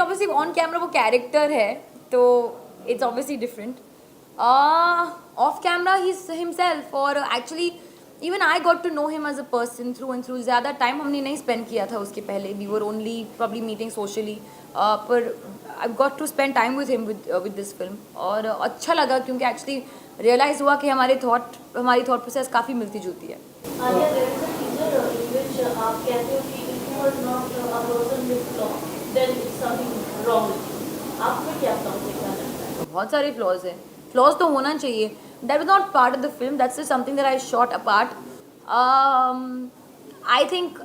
Obviously on camera वो character है तो it's obviously different. Off camera he is himself. और actually even I got to know him as a person through and through. ज़्यादा time हमने नहीं spend किया था उसके पहले. We were only probably meeting socially. पर I got to spend time with him with this film. और अच्छा लगा क्योंकि एक्चुअली रियलाइज़ हुआ कि हमारी थॉट प्रोसेस काफ़ी मिलती जुलती है. Alia, there is a teaser in which आप कहते हो कि if you are not a person with flaw, then it's something wrong with you. आपको क्या flaws देखना चाहता है? बहुत सारे फ्लॉज हैं. फ्लॉज तो होना चाहिए. That was not part of the film. That's something that I shot apart. I think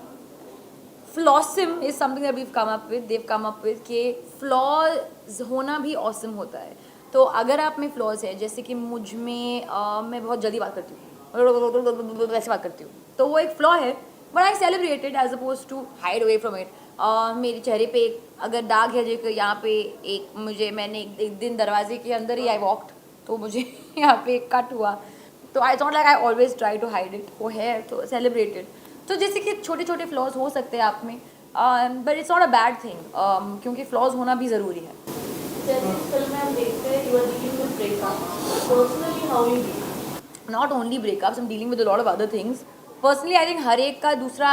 flawsome is something that we've come up with. They've come up with कि फ्लॉज होना भी ऑसम होता है. तो अगर आप में फ्लॉज है, जैसे कि मुझ में मैं बहुत जल्दी बात करती हूँ, वैसे बात करती हूँ, तो वो एक फ्लॉ है. But I celebrate it as oppose to hide away from it. मेरे चेहरे पे अगर दाग है जो यहाँ पे मैंने एक दिन दरवाजे के अंदर ही आई वॉक्ड तो मुझे यहाँ पे एक कट हुआ. तो I not like I always try to hide it. वो है तो सेलिब्रेटेड. तो जैसे कि छोटे छोटे फ्लॉज हो सकते हैं आप में, but it's not a bad thing क्योंकि फ्लॉज होना भी ज़रूरी है. जैसे इस फिल्म में हम देखते हैं you are dealing with breakup. Personally, how you deal? Not only breakups, I'm dealing with a lot of other things. Personally, I think हर एक का दूसरा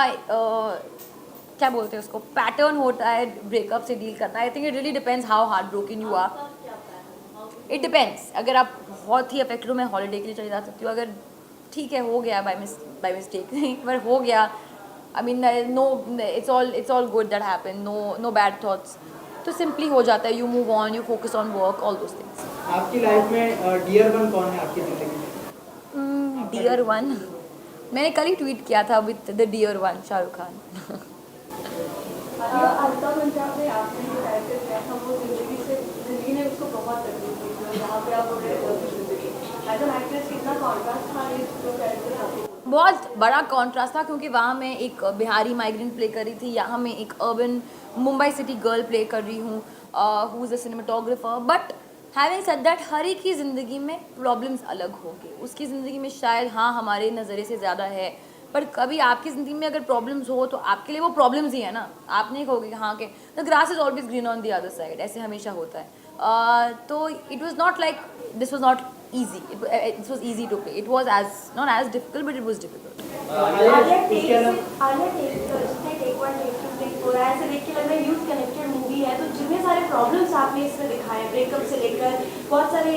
क्या बोलते हैं उसको पैटर्न होता है ब्रेकअप से डील करना. I think it really depends how heart broken you are. आपका क्या plan है? It depends. अगर आप बहुत ही अफेक्टेड हो, मैं हॉलीडे के लिए चली जा सकती हूँ. अगर ठीक है हो गया बाय मिस्टेक नहीं पर हो गया, I mean no, it's all good that happen. No bad thoughts. तो सिंपली हो जाता है. You move on, you focus on work, all those things. आपकी लाइफ में डियर वन कौन है आपकी ज़िंदगी में? डियर वन मैंने कल ही ट्वीट किया था with the dear one Shah Rukh Khan. Alka Punjab में आपने जो कैरेक्टर किया था वो जिंदगी ने उसको बहुत तकलीफ दी थी. जहाँ पे आप बोल रहे थे जिंदगी एज एन एक्ट्रेस कितना कॉन्ट्रास्ट था ये जो कैरेक्टर आपको? बहुत बड़ा कॉन्ट्रास्ट था क्योंकि वहाँ मैं एक बिहारी माइग्रेंट प्ले कर रही थी. यहाँ मैं एक urban Mumbai city girl play कर रही हूँ who is a cinematographer. But having said that हर एक की ज़िंदगी में प्रॉब्लम्स अलग होंगे. उसकी ज़िंदगी में शायद हाँ हमारे नज़रिए से ज़्यादा है, पर कभी आपकी ज़िंदगी में अगर प्रॉब्लम्स हो तो आपके लिए वो प्रॉब्लम्स ही है ना. आप नहीं कहोगे कि हाँ के the grass is always green on the other side. ऐसे हमेशा होता है. तो it was not like this was not easy. It was easy to play. It was not as difficult, but it was difficult. Alia take one take two take four ऐसे देख के लग रहा है यूथ कनेक्टेड मूवी है. तो जितने सारे प्रॉब्लम्स आपने इसमें दिखाए ब्रेकअप से लेकर बहुत सारे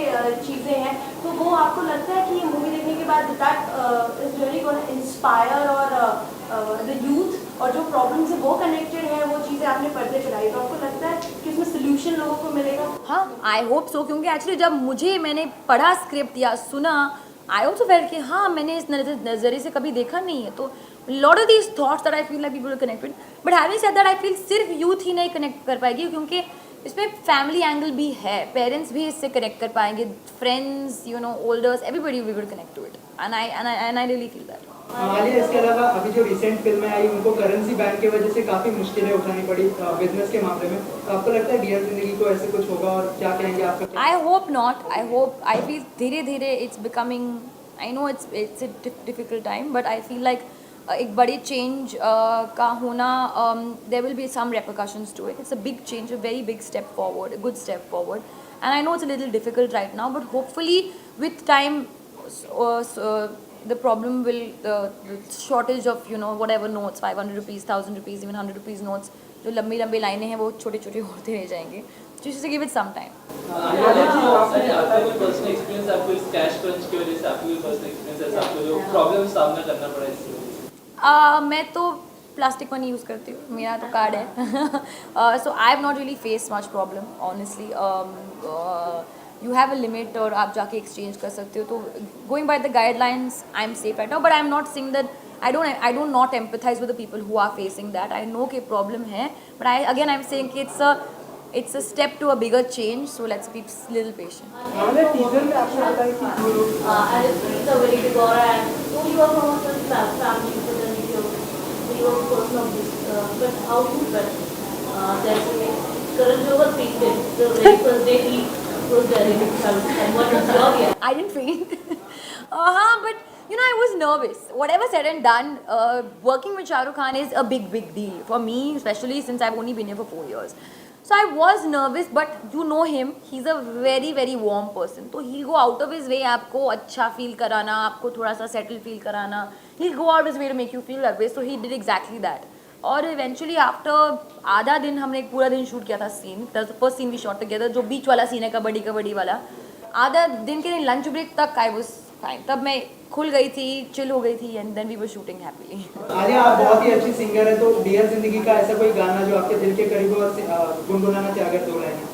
चीज़ें हैं, तो वो आपको लगता है कि ये मूवी देखने के बाद that is really gonna inspire और द यूथ और जो प्रॉब्लम्स है वो कनेक्टेड है, वो चीज़ें आपने पर्दे चढ़ाई, तो आपको लगता है कि उसमें सोल्यूशन लोगों को मिलेगा? हाँ, आई होप सो. क्योंकि एक्चुअली जब मैंने पढ़ा स्क्रिप्ट या सुना, आई ऑल्सो फेल कि हाँ मैंने इस नज़रिए से कभी देखा नहीं है. तो lot of these thoughts that I feel like people are connected. But having said that I feel सिर्फ यूथ ही नहीं कनेक्ट कर पाएगी क्योंकि इसमें फैमिली एंगल भी है. पेरेंट्स भी इससे कनेक्ट कर पाएंगे, friends, you know, olders, everybody will connect to it. And I really feel that. Alia, इसके अलावा अभी जो रिसेंट फिल्में आई उनको करेंसी बैन की वजह से काफ़ी मुश्किलें उठानी पड़ी बिजनेस के मामले में. तो आपको लगता है डियर जिंदगी को ऐसे कुछ होगा और क्या कहेंगे आपका? I hope not. I feel धीरे धीरे it's becoming, I know it's a difficult time, but I feel like एक बड़े चेंज का होना, there will be some repercussions to it. It's a big change, a very big step forward, a good step forward. And I know it's a little difficult right now, but hopefully with time the problem will the shortage of, you know, whatever notes, 500 rupees, 1000 rupees, even 100 rupees notes, जो लंबी लंबी लाइनें हैं वो छोटे छोटे होते रह जाएंगे. Just to give it some time. आपका कोई पर्सनल एक्सपीरियंस, आपको इस कैश क्रंच की वजह से आपको कोई पर्सनल एक्सपीरियंस है, आपको जो प्रॉब्लम सामना करना पड़ा इसकी वजह से? मैं तो प्लास्टिक मनी यूज़ करती हूँ. मेरा तो कार्ड है. So I have not really face much problem honestly. You have a limit और आप जाके एक्सचेंज कर सकते हो. तो going by the guidelines I am safe right now, but I am not saying that I don't not empathize with the people who are facing that. I know कि problem है, but I am saying कि it's a step to a bigger change, so let's be little patient. Teaser में आपने बताया कि and it's a very big aura, and though you are from a certain family, so then you are a person of this, but how you felt? There's Karan Johar fainted the very first day he was there in Shahrukh Khan. What was your reaction? I didn't faint. हाँ, but You know, I was nervous. Whatever said and done, working with Shah Rukh Khan is a big deal for me, especially since I've only been here for 4 years. So I was nervous, but you know him. He's a very warm person. So he'll go out of his way आपको अच्छा feel कराना, आपको थोड़ा सा settle feel कराना. He'll go out his way to make you feel that way. So he did exactly that. और eventually after आधा दिन हमने एक पूरा दिन शूट किया था scene. That's the first scene we shot together. जो बीच वाला सीन है कबड्डी वाला. आधा दिन के लंच ब्रेक तक I was fine. तब मैं खुल गई थी, चिल हो गई थी, and then we were shooting happily. Alia, आप बहुत ही अच्छी सिंगर है, तो डियर जिंदगी का ऐसा कोई गाना जो आपके दिल के करीब हो और गुनगुनाना चाहे अगर 2 लाइनें?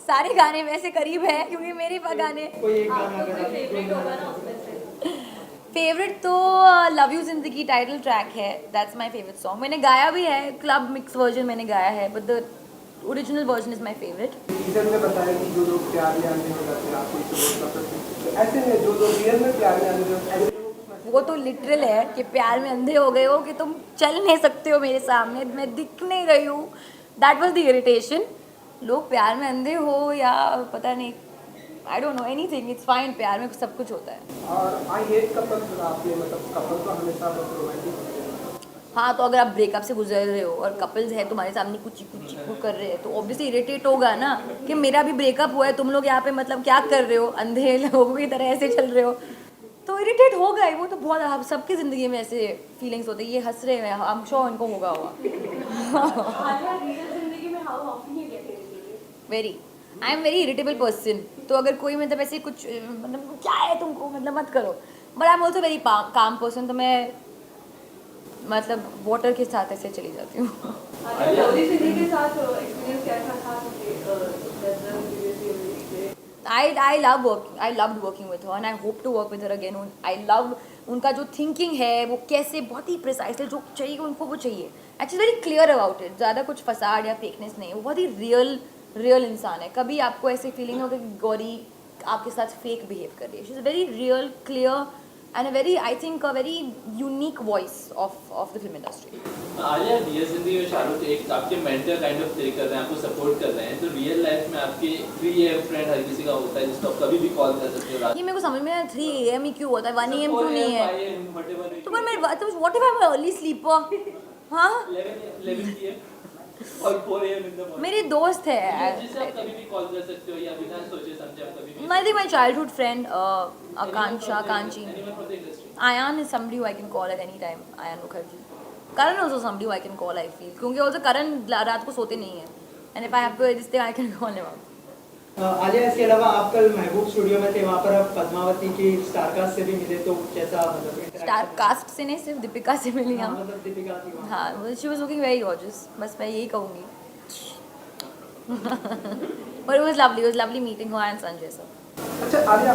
सारे गाने वैसे करीब है क्योंकि मेरे गाने कोई एक गाना अगर आप गुनगुनाना चाहें। फेवरेट तो लव यू जिंदगी टाइटल ट्रैक है. That's my favourite song. मैंने गाया भी है, क्लब मिक्स वर्जन मैंने गाया है, but the original version is my favourite. Teaser में बताया कि जो लोग प्यार में आने में करते हैं आपको सपोर्ट करते हैं, ऐसे में जो लोग रियल में प्यार में आने में वो तो लिटरल है कि प्यार में अंधे हो गए हो कि तुम चल नहीं सकते हो मेरे सामने, मैं दिख नहीं रही हूँ. That was the irritation. लोग प्यार में अंधे हो या पता नहीं, I don't know anything, it's fine. प्यार में सब कुछ होता है. और आई हेट कपल्स. आपने मतलब कपल तो हमेशा बस रोमांटिक होते हैं. हाँ, तो अगर आप ब्रेकअप से गुजर रहे हो और कपल्स है तुम्हारे सामने कुछ कर रहे हैं तो ऑब्वियसली इरिटेट होगा ना कि मेरा भी ब्रेकअप हुआ है, तुम लोग यहाँ पे मतलब क्या कर रहे हो, अंधे लोगों की तरह ऐसे चल रहे हो, तो इरिटेट होगा ही. वो तो बहुत, आप सबकी ज़िंदगी में ऐसे फीलिंग्स होते हैं. ये हंस रहे हैं, आई एम श्योर इनको होगा. आलिया, रियल जिंदगी में how often you get irritated? Very, I am very irritable person. तो अगर कोई मतलब ऐसे कुछ मतलब क्या है तुमको, मतलब मत करो. But I am also very calm person. तो मैं मतलब वाटर के साथ ऐसे चली जाती हूँ. आलिया, गौरी सिंह के साथ एक्सपीरियंस कैसा था? I loved working with her and I hope to work with her again. I love उनका जो thinking है वो कैसे बहुत ही प्रिसाइसली जो चाहिए उनको वो चाहिए. Actually very clear about it. ज़्यादा कुछ फसाड या फेकनेस नहीं. वो बहुत ही रियल इंसान है. कभी आपको ऐसे फीलिंग होगा कि गौरी आपके साथ फेक बिहेव कर रही है. She is a very real, clear and a very, I think, a very unique voice of the film industry. Alia, Dear Zindagi में शाहरुख एक आपके मेंटर काइंड ऑफ प्ले कर रहे हैं, आपको सपोर्ट कर रहे हैं, तो रियल लाइफ में आपके 3 AM फ्रेंड हर किसी का होता है जिसको आप कभी भी कॉल कर सकते हो रात ये मेरे को समझ में नहीं 3 AM ही क्यों होता है, 1 AM क्यों नहीं है. 5 AM, whatever it तो पर मैं तो what if I'm an early sleeper? हाँ, 11 PM और 4 AM in the morning. मेरे दोस्त है. जिसे आप कभी भी कॉल कर सकते हो या बिना सोचे समझे आप कभी भी. I think my childhood friend Akansha Kanchi. Anyone from the industry. Ayan is somebody who I can call at any time. Ayan Mukherjee. Karan is also somebody who I can call, I feel. क्योंकि also Karan रात को सोते नहीं है. And if I have to edit this thing, I can call him up. Alia, इसके अलावा आप कल महबूब स्टूडियो में थे, वहाँ पर आप पद्मावती की स्टारकास्ट से भी मिले, तो कैसा मतलब interaction Star था? cast से नहीं, सिर्फ दीपिका से मिली हाँ, हम. मतलब दीपिका थी वहाँ. हाँ, she was looking very gorgeous. बस मैं यही कहूँगी. But it was lovely meeting her and Sanjay sir. अच्छा आलिया,